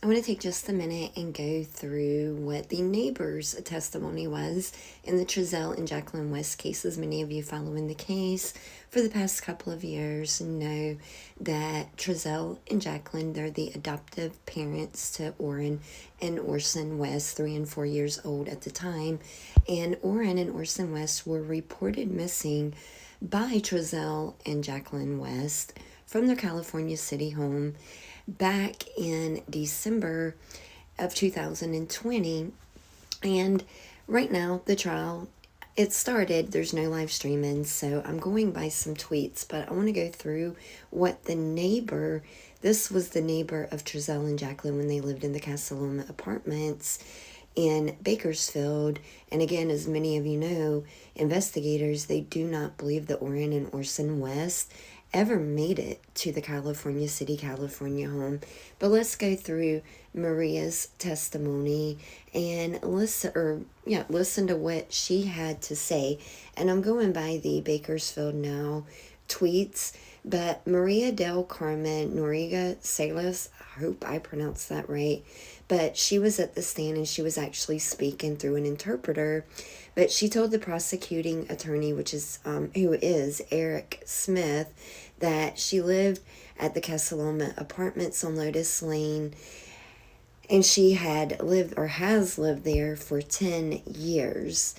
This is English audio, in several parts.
I want to take just a minute and go through what the neighbor's testimony was in the Trezell and Jacqueline Wests cases. Many of you following the case for the past couple of years know that Trezell and Jacqueline, they're the adoptive parents to Orrin and Orson West, 3 and 4 years old at the time. And Orrin and Orson West were reported missing by Trezell and Jacqueline West from their California city home back in December of 2020. And right now, the trial, it started. There's no live streaming, so I'm going by some tweets, but I want to go through what the neighbor, this was the neighbor of Trezell and Jacqueline when they lived in the Casa Loma apartments in Bakersfield. And again, as many of you know, investigators, they do not believe that Orrin and Orson West ever made it to the California City, California home. But let's go through Maria's testimony and listen to what she had to say. And I'm going by the Bakersfield Now tweets, but Maria del Carmen Noriega Salas, I hope I pronounced that right, but she was at the stand and she was actually speaking through an interpreter. But she told the prosecuting attorney, which is who is Eric Smith, that she lived at the Casa Loma apartments on Lotus Lane, and she had lived or has lived there for 10 years.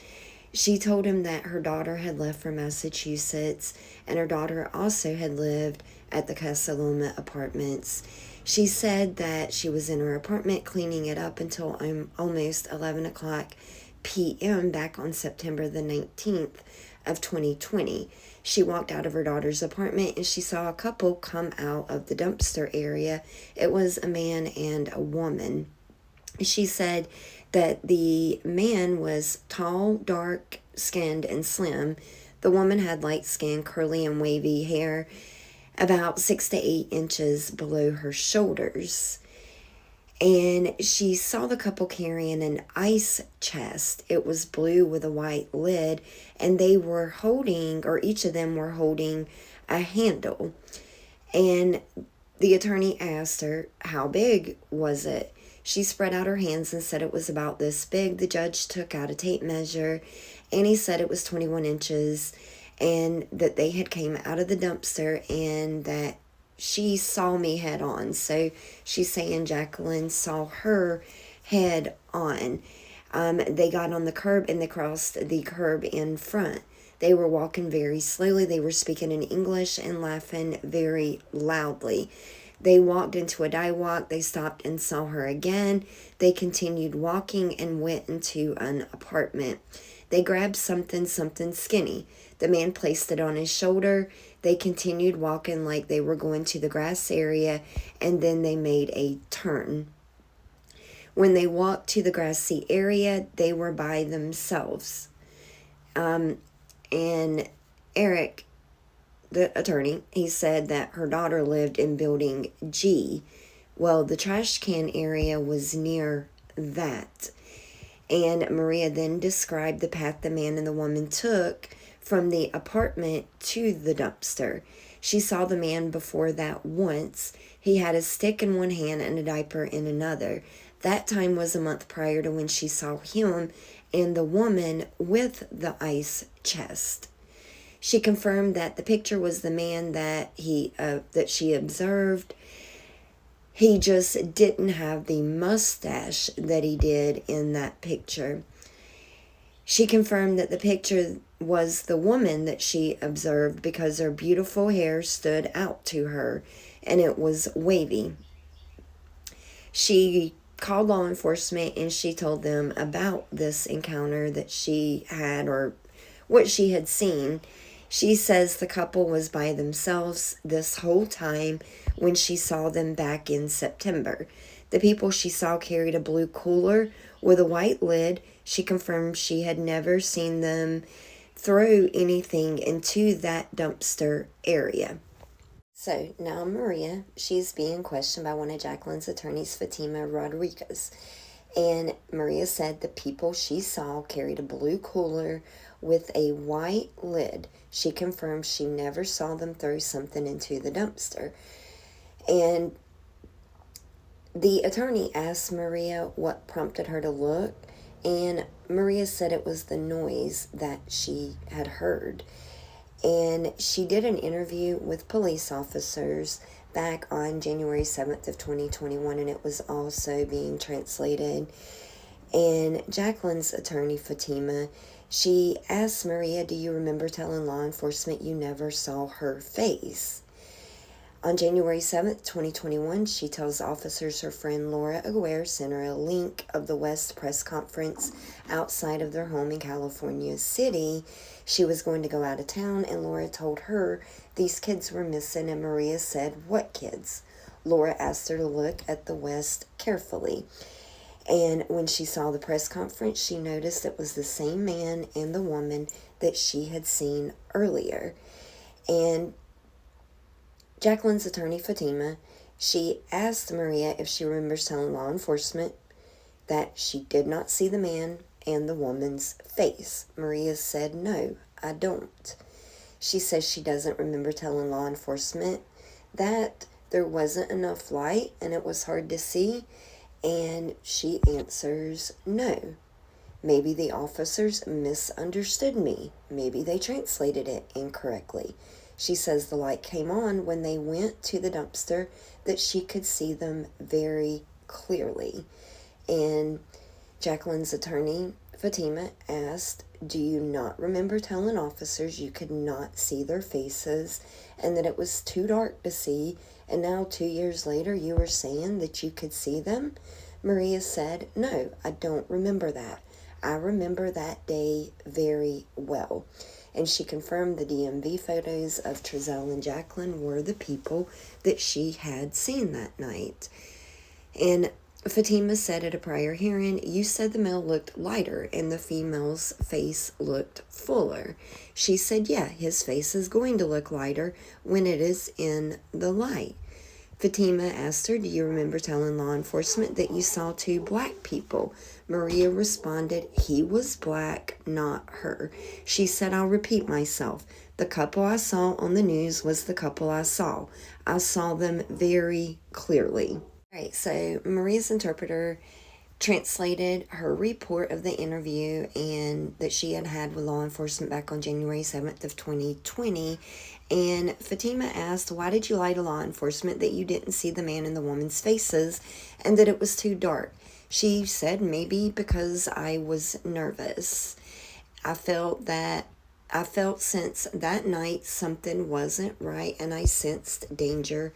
She told him that her daughter had left for Massachusetts, and her daughter also had lived at the Casa Loma apartments. She said that she was in her apartment cleaning it up until almost 11 o'clock p.m. back on September the 19th of 2020. She walked out of her daughter's apartment and she saw a couple come out of the dumpster area. It was a man and a woman. She said that the man was tall, dark-skinned, and slim. The woman had light skin, curly and wavy hair, about 6 to 8 inches below her shoulders. And she saw the couple carrying an ice chest. It was blue with a white lid, and they were holding, or each of them were holding, a handle. And the attorney asked her, how big was it? She spread out her hands and said it was about this big. The judge took out a tape measure, and he said it was 21 inches, and that they had came out of the dumpster, and that she saw me head on. So she's saying Jacqueline saw her head on. They got on the curb and they crossed the curb in front. They were walking very slowly. They were speaking in English and laughing very loudly. They walked into a die walk. They stopped and saw her again. They continued walking and went into an apartment. They grabbed something skinny. The man placed it on his shoulder. They continued walking like they were going to the grass area, and then they made a turn. When they walked to the grassy area, they were by themselves. And Eric, the attorney, he said that her daughter lived in building G. Well, the trash can area was near that. And Maria then described the path the man and the woman took from the apartment to the dumpster. She saw the man before that once. He had a stick in one hand and a diaper in another. That time was a month prior to when she saw him and the woman with the ice chest. She confirmed that the picture was the man that she observed. He just didn't have the mustache that he did in that picture. She confirmed that the picture was the woman that she observed because her beautiful hair stood out to her and it was wavy. She called law enforcement and she told them about this encounter that she had or what she had seen. She says the couple was by themselves this whole time when she saw them back in September. The people she saw carried a blue cooler with a white lid. She confirmed she had never seen them throw anything into that dumpster area. So now Maria, she's being questioned by one of Jacqueline's attorneys, Fatima Rodriguez. And Maria said the people she saw carried a blue cooler with a white lid. She confirmed she never saw them throw something into the dumpster. And The attorney asked Maria what prompted her to look, and Maria said it was the noise that she had heard. And she did an interview with police officers back on January 7th of 2021, and it was also being translated. And Jacqueline's attorney, Fatima, she asked Maria, do you remember telling law enforcement you never saw her face? On January 7th, 2021, she tells officers her friend Laura Aguirre sent her a link of the West press conference outside of their home in California City. She was going to go out of town, and Laura told her these kids were missing, and Maria said, what kids? Laura asked her to look at the West carefully. And when she saw the press conference, she noticed it was the same man and the woman that she had seen earlier. And Jacqueline's attorney, Fatima, she asked Maria if she remembers telling law enforcement that she did not see the man and the woman's face. Maria said, no, I don't. She says she doesn't remember telling law enforcement that there wasn't enough light and it was hard to see, and she answers, no. Maybe the officers misunderstood me. Maybe they translated it incorrectly. She says the light came on when they went to the dumpster, that she could see them very clearly. And Jacqueline's attorney, Fatima, asked, do you not remember telling officers you could not see their faces and that it was too dark to see, and now 2 years later you were saying that you could see them? Maria said, no, I don't remember that. I remember that day very well. And she confirmed the DMV photos of Trezell and Jacqueline were the people that she had seen that night. And Fatima said at a prior hearing, you said the male looked lighter and the female's face looked fuller. She said, yeah, his face is going to look lighter when it is in the light. Fatima asked her, do you remember telling law enforcement that you saw two black people? Maria responded, he was black, not her. She said, I'll repeat myself. The couple I saw on the news was the couple I saw. I saw them very clearly. All right, so Maria's interpreter translated her report of the interview and that she had had with law enforcement back on January 7th of 2020. And Fatima asked, why did you lie to law enforcement that you didn't see the man and the woman's faces and that it was too dark? She said, maybe because I was nervous. I felt since that night something wasn't right, and I sensed danger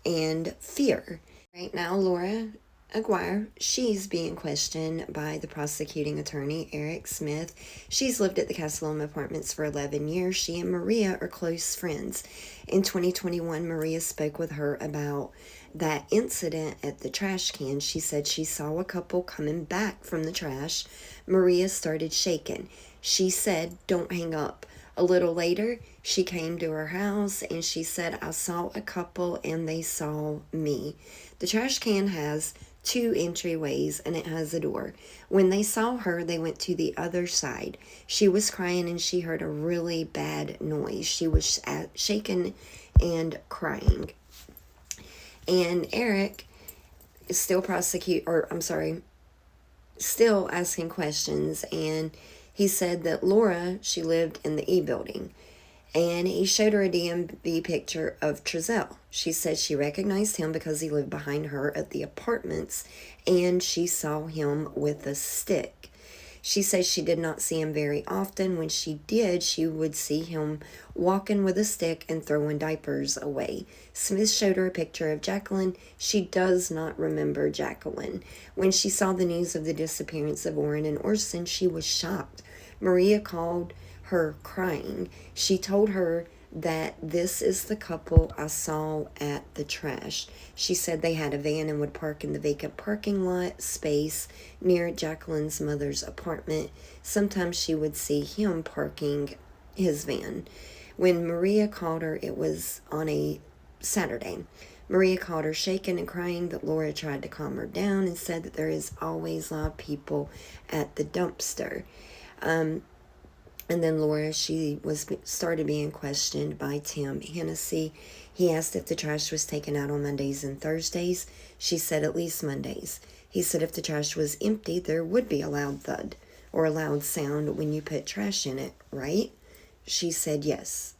and fear. Right now, Laura Aguirre, she's being questioned by the prosecuting attorney, Eric Smith. She's lived at the Castle Apartments for 11 years. She and Maria are close friends. In 2021, Maria spoke with her about that incident at the trash can. She said she saw a couple coming back from the trash. Maria started shaking. She said, don't hang up. A little later, she came to her house and she said, I saw a couple and they saw me. The trash can has 2 entryways and it has a door. When they saw her, they went to the other side. She was crying and she heard a really bad noise. She was shaking and crying. And Eric is still still asking questions, and he said that Laura, she lived in the E building. And he showed her a DMV picture of Trezell. She said she recognized him because he lived behind her at the apartments, and she saw him with a stick. She says she did not see him very often. When she did, she would see him walking with a stick and throwing diapers away. Smith showed her a picture of Jacqueline. She does not remember Jacqueline. When she saw the news of the disappearance of Orrin and Orson, she was shocked. Maria called her crying. She told her that this is the couple I saw at the trash. She said they had a van and would park in the vacant parking lot space near Jacqueline's mother's apartment. Sometimes she would see him parking his van. When Maria called her, it was on a Saturday. Maria called her shaking and crying, that Laura tried to calm her down and said that there is always a lot of people at the dumpster. And then Laura, she started being questioned by Tim Hennessy. He asked if the trash was taken out on Mondays and Thursdays. She said at least Mondays. He said if the trash was empty, there would be a loud thud or a loud sound when you put trash in it, right? She said yes.